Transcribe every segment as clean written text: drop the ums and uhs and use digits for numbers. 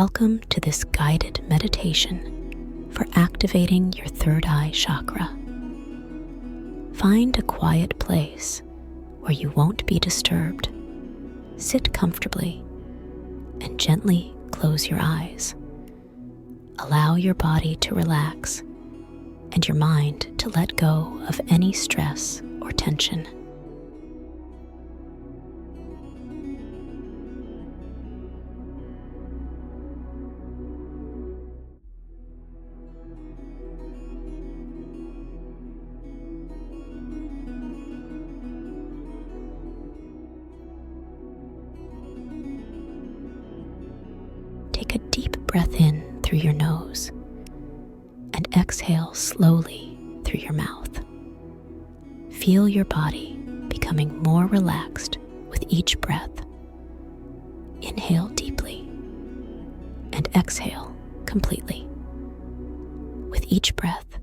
Welcome to this guided meditation for activating your third eye chakra. Find a quiet place where you won't be disturbed. Sit comfortably and gently close your eyes. Allow your body to relax and your mind to let go of any stress or tension. Take a deep breath in through your nose and exhale slowly through your mouth. Feel your body becoming more relaxed with each breath. Inhale deeply and exhale completely. With each breath,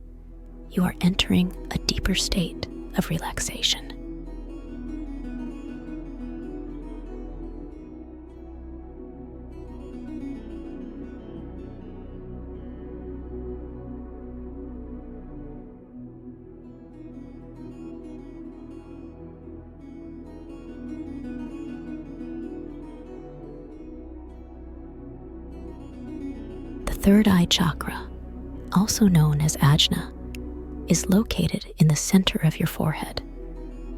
you are entering a deeper state of relaxation. The third eye chakra, also known as Ajna, is located in the center of your forehead,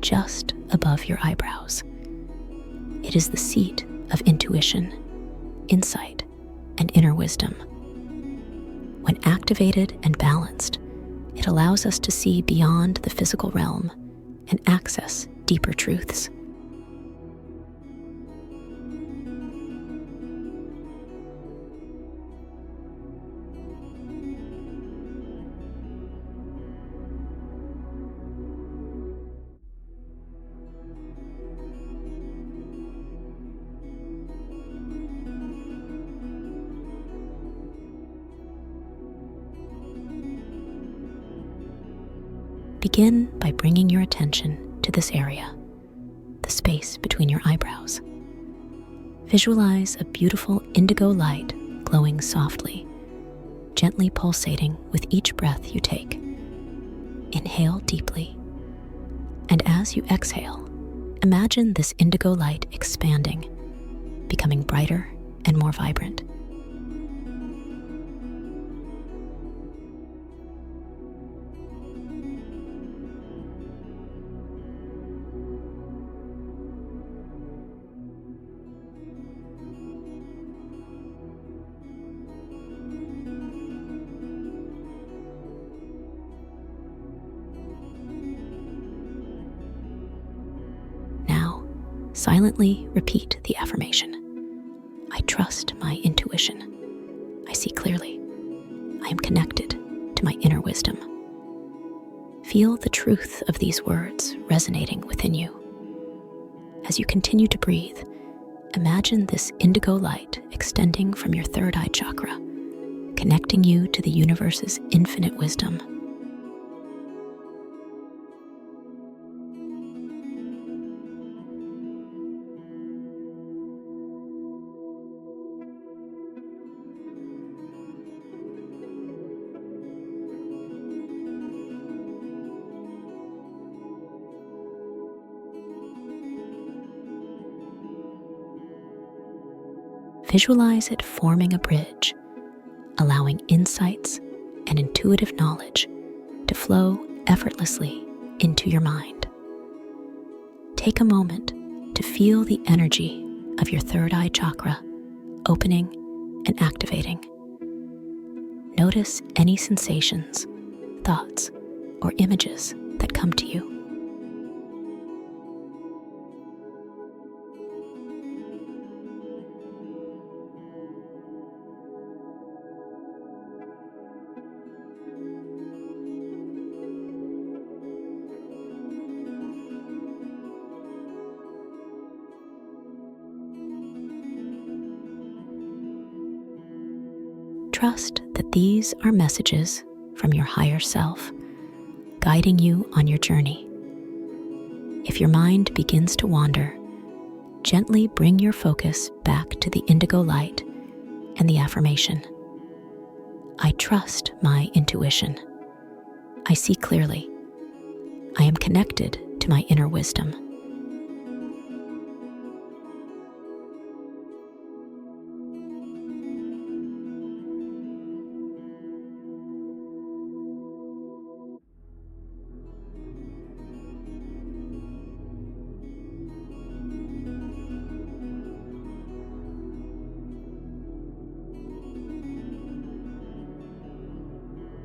just above your eyebrows. It is the seat of intuition, insight, and inner wisdom. When activated and balanced, it allows us to see beyond the physical realm and access deeper truths. Begin by bringing your attention to this area, the space between your eyebrows. Visualize a beautiful indigo light glowing softly, gently pulsating with each breath you take. Inhale deeply, and as you exhale, imagine this indigo light expanding, becoming brighter and more vibrant. Silently repeat the affirmation. I trust my intuition. I see clearly. I am connected to my inner wisdom. Feel the truth of these words resonating within you. As you continue to breathe, imagine this indigo light extending from your third eye chakra, connecting you to the universe's infinite wisdom. Visualize it forming a bridge, allowing insights and intuitive knowledge to flow effortlessly into your mind. Take a moment to feel the energy of your third eye chakra opening and activating. Notice any sensations, thoughts, or images that come to you. Trust that these are messages from your higher self, guiding you on your journey. If your mind begins to wander, gently bring your focus back to the indigo light and the affirmation, I trust my intuition. I see clearly. I am connected to my inner wisdom.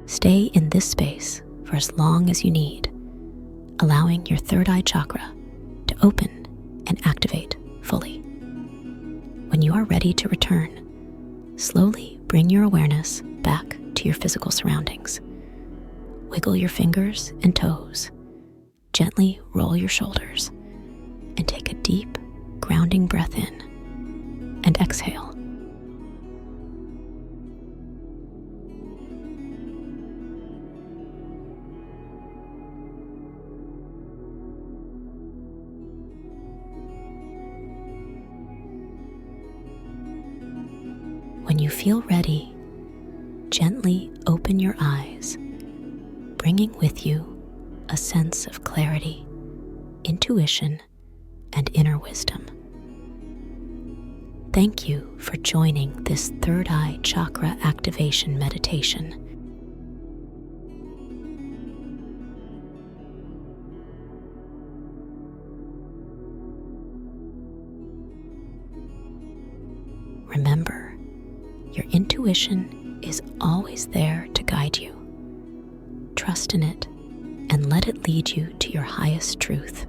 Stay in this space for as long as you need, allowing your third eye chakra to open and activate fully. When you are ready to return, slowly bring your awareness back to your physical surroundings. Wiggle your fingers and toes, gently roll your shoulders, and take a deep, grounding breath in and exhale. When you feel ready, gently open your eyes, bringing with you a sense of clarity, intuition, and inner wisdom. Thank you for joining this Third Eye Chakra activation meditation. Remember, your intuition is always there to guide you. Trust in it and let it lead you to your highest truth.